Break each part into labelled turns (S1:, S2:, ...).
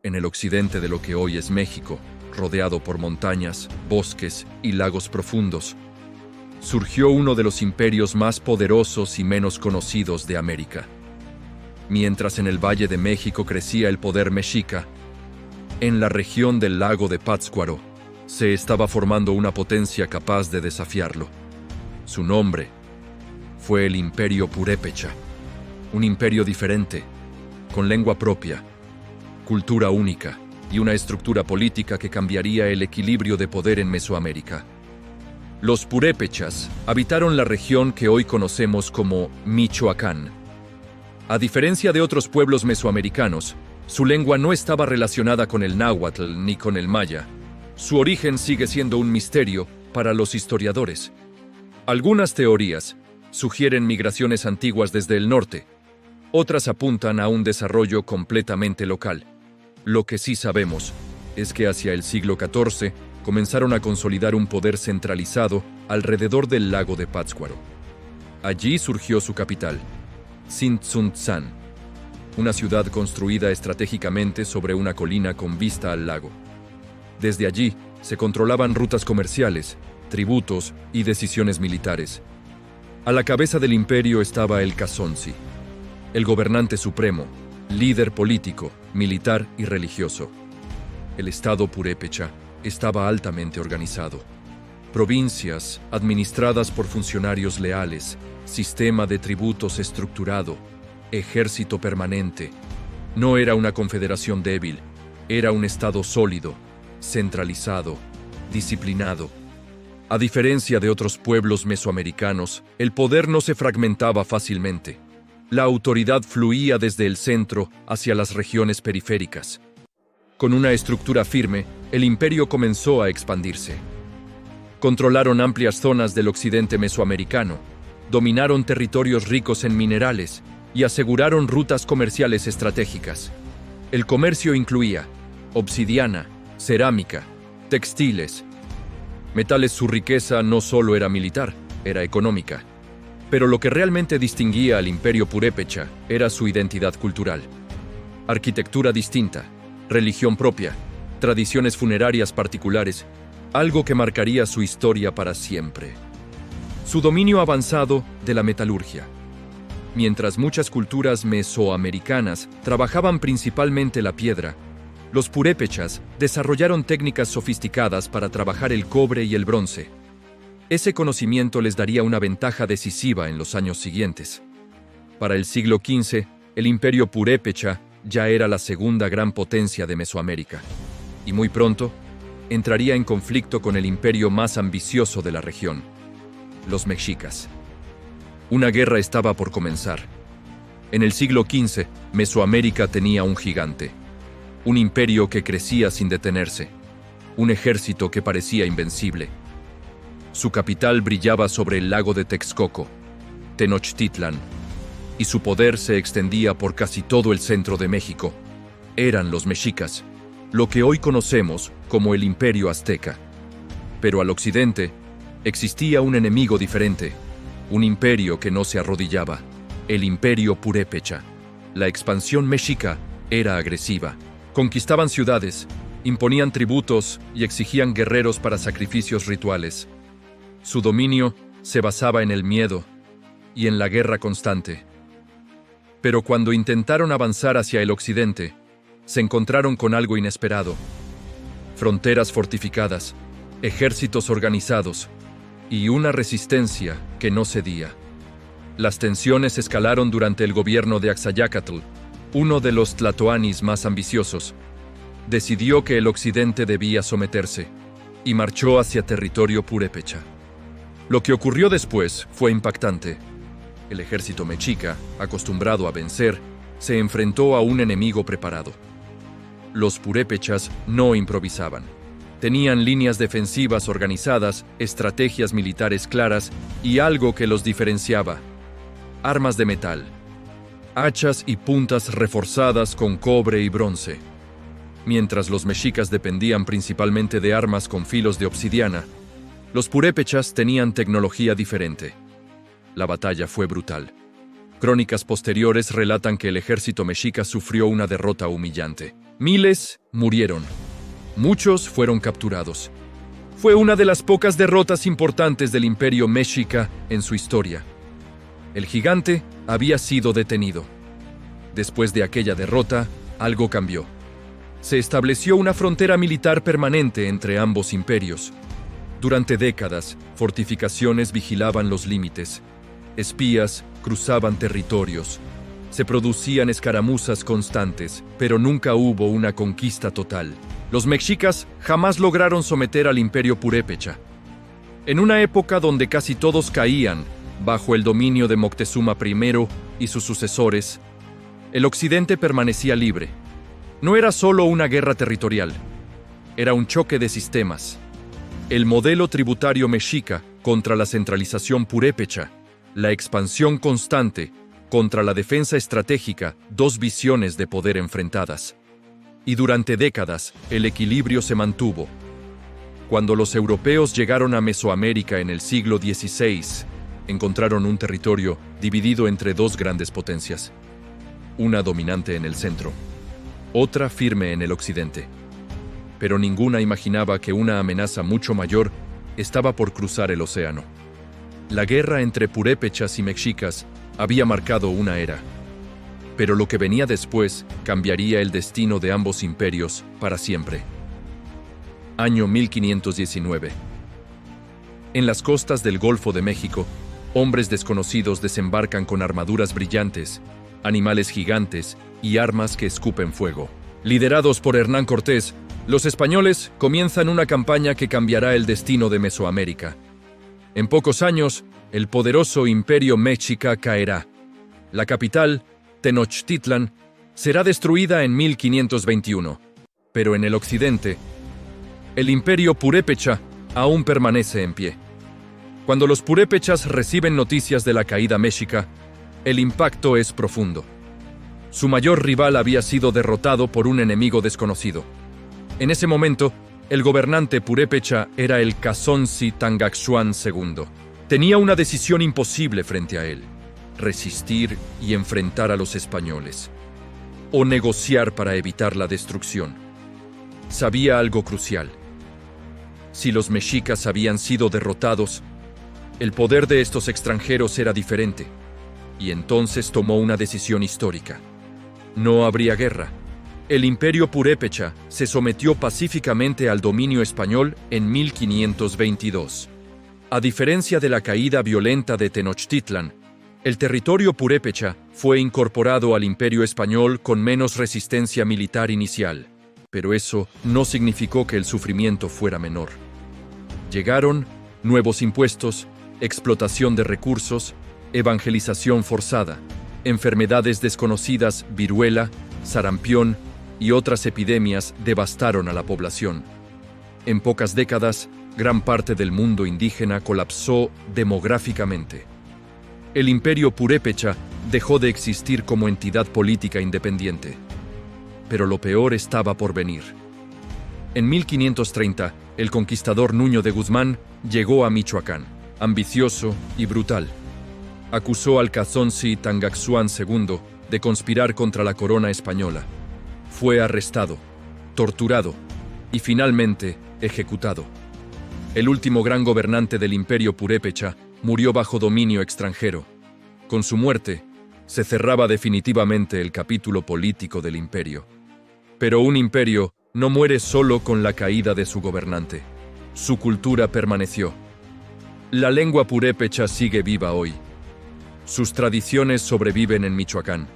S1: en el occidente de lo que hoy es México, rodeado por montañas, bosques y lagos profundos, surgió uno de los imperios más poderosos y menos conocidos de América. Mientras en el Valle de México crecía el poder mexica, en la región del lago de Pátzcuaro se estaba formando una potencia capaz de desafiarlo. Su nombre fue el Imperio Purépecha, un imperio diferente, con lengua propia, cultura única y una estructura política que cambiaría el equilibrio de poder en Mesoamérica. Los purépechas habitaron la región que hoy conocemos como Michoacán. A diferencia de otros pueblos mesoamericanos, su lengua no estaba relacionada con el náhuatl ni con el maya. Su origen sigue siendo un misterio para los historiadores. Algunas teorías sugieren migraciones antiguas desde el norte, otras apuntan a un desarrollo completamente local. Lo que sí sabemos es que hacia el siglo XIV comenzaron a consolidar un poder centralizado alrededor del lago de Pátzcuaro. Allí surgió su capital, Tzintzuntzan, una ciudad construida estratégicamente sobre una colina con vista al lago. Desde allí se controlaban rutas comerciales, tributos y decisiones militares. A la cabeza del imperio estaba el Cazonzi, el gobernante supremo, líder político, militar y religioso. El Estado purépecha estaba altamente organizado. Provincias administradas por funcionarios leales, sistema de tributos estructurado, ejército permanente. No era una confederación débil, era un Estado sólido, centralizado, disciplinado. A diferencia de otros pueblos mesoamericanos, el poder no se fragmentaba fácilmente. La autoridad fluía desde el centro hacia las regiones periféricas. Con una estructura firme, el imperio comenzó a expandirse. Controlaron amplias zonas del occidente mesoamericano, dominaron territorios ricos en minerales y aseguraron rutas comerciales estratégicas. El comercio incluía obsidiana, cerámica, textiles, metales. Su riqueza no solo era militar, era económica. Pero lo que realmente distinguía al imperio purépecha era su identidad cultural. Arquitectura distinta, religión propia, tradiciones funerarias particulares, algo que marcaría su historia para siempre. Su dominio avanzado de la metalurgia. Mientras muchas culturas mesoamericanas trabajaban principalmente la piedra, los purépechas desarrollaron técnicas sofisticadas para trabajar el cobre y el bronce. Ese conocimiento les daría una ventaja decisiva en los años siguientes. Para el siglo XV, el imperio purépecha ya era la segunda gran potencia de Mesoamérica, y muy pronto entraría en conflicto con el imperio más ambicioso de la región, los mexicas. Una guerra estaba por comenzar. En el siglo XV, Mesoamérica tenía un gigante, un imperio que crecía sin detenerse, un ejército que parecía invencible. Su capital brillaba sobre el lago de Texcoco, Tenochtitlan, y su poder se extendía por casi todo el centro de México. Eran los mexicas, lo que hoy conocemos como el Imperio Azteca. Pero al occidente existía un enemigo diferente, un imperio que no se arrodillaba, el Imperio Purépecha. La expansión mexica era agresiva. Conquistaban ciudades, imponían tributos y exigían guerreros para sacrificios rituales. Su dominio se basaba en el miedo y en la guerra constante. Pero cuando intentaron avanzar hacia el occidente, se encontraron con algo inesperado. Fronteras fortificadas, ejércitos organizados y una resistencia que no cedía. Las tensiones escalaron durante el gobierno de Axayácatl, uno de los tlatoanis más ambiciosos. Decidió que el occidente debía someterse y marchó hacia territorio purépecha. Lo que ocurrió después fue impactante. El ejército mexica, acostumbrado a vencer, se enfrentó a un enemigo preparado. Los purépechas no improvisaban. Tenían líneas defensivas organizadas, estrategias militares claras y algo que los diferenciaba: armas de metal, hachas y puntas reforzadas con cobre y bronce. Mientras los mexicas dependían principalmente de armas con filos de obsidiana, los purépechas tenían tecnología diferente. La batalla fue brutal. Crónicas posteriores relatan que el ejército mexica sufrió una derrota humillante. Miles murieron. Muchos fueron capturados. Fue una de las pocas derrotas importantes del imperio mexica en su historia. El gigante había sido detenido. Después de aquella derrota, algo cambió. Se estableció una frontera militar permanente entre ambos imperios. Durante décadas, fortificaciones vigilaban los límites. Espías cruzaban territorios. Se producían escaramuzas constantes, pero nunca hubo una conquista total. Los mexicas jamás lograron someter al imperio purépecha. En una época donde casi todos caían bajo el dominio de Moctezuma I y sus sucesores, el occidente permanecía libre. No era solo una guerra territorial, era un choque de sistemas. El modelo tributario mexica contra la centralización purépecha, la expansión constante contra la defensa estratégica, dos visiones de poder enfrentadas. Y durante décadas, el equilibrio se mantuvo. Cuando los europeos llegaron a Mesoamérica en el siglo XVI, encontraron un territorio dividido entre dos grandes potencias, una dominante en el centro, otra firme en el occidente. Pero ninguna imaginaba que una amenaza mucho mayor estaba por cruzar el océano. La guerra entre purépechas y mexicas había marcado una era. Pero lo que venía después cambiaría el destino de ambos imperios para siempre. Año 1519. En las costas del Golfo de México, hombres desconocidos desembarcan con armaduras brillantes, animales gigantes y armas que escupen fuego. Liderados por Hernán Cortés, los españoles comienzan una campaña que cambiará el destino de Mesoamérica. En pocos años, el poderoso imperio mexica caerá. La capital, Tenochtitlan, será destruida en 1521. Pero en el occidente, el imperio purépecha aún permanece en pie. Cuando los purépechas reciben noticias de la caída mexica, el impacto es profundo. Su mayor rival había sido derrotado por un enemigo desconocido. En ese momento, el gobernante purépecha era el Kazonsi Tangaxuan II. Tenía una decisión imposible frente a él: resistir y enfrentar a los españoles, o negociar para evitar la destrucción. Sabía algo crucial. Si los mexicas habían sido derrotados, el poder de estos extranjeros era diferente, y entonces tomó una decisión histórica. No habría guerra. El imperio purépecha se sometió pacíficamente al dominio español en 1522. A diferencia de la caída violenta de Tenochtitlan, el territorio purépecha fue incorporado al imperio español con menos resistencia militar inicial, pero eso no significó que el sufrimiento fuera menor. Llegaron nuevos impuestos, explotación de recursos, evangelización forzada, enfermedades desconocidas, viruela, sarampión y otras epidemias devastaron a la población. En pocas décadas, gran parte del mundo indígena colapsó demográficamente. El imperio purépecha dejó de existir como entidad política independiente. Pero lo peor estaba por venir. En 1530, el conquistador Nuño de Guzmán llegó a Michoacán, ambicioso y brutal. Acusó al Kazonsi Tangaxuan II de conspirar contra la corona española. Fue arrestado, torturado y finalmente ejecutado. El último gran gobernante del imperio purépecha murió bajo dominio extranjero. Con su muerte, se cerraba definitivamente el capítulo político del imperio. Pero un imperio no muere solo con la caída de su gobernante. Su cultura permaneció. La lengua purépecha sigue viva hoy. Sus tradiciones sobreviven en Michoacán.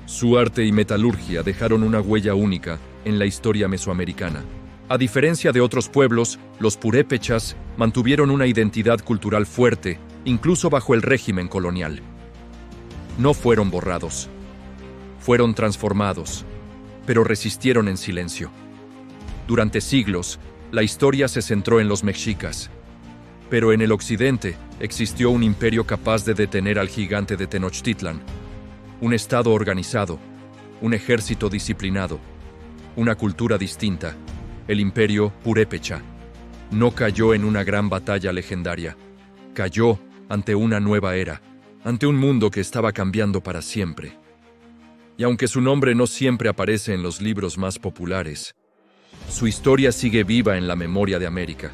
S1: Su arte y metalurgia dejaron una huella única en la historia mesoamericana. A diferencia de otros pueblos, los purépechas mantuvieron una identidad cultural fuerte, incluso bajo el régimen colonial. No fueron borrados. Fueron transformados, pero resistieron en silencio. Durante siglos, la historia se centró en los mexicas. Pero en el occidente existió un imperio capaz de detener al gigante de Tenochtitlan. Un estado organizado, un ejército disciplinado, una cultura distinta. El imperio purépecha no cayó en una gran batalla legendaria. Cayó ante una nueva era, ante un mundo que estaba cambiando para siempre. Y aunque su nombre no siempre aparece en los libros más populares, su historia sigue viva en la memoria de América.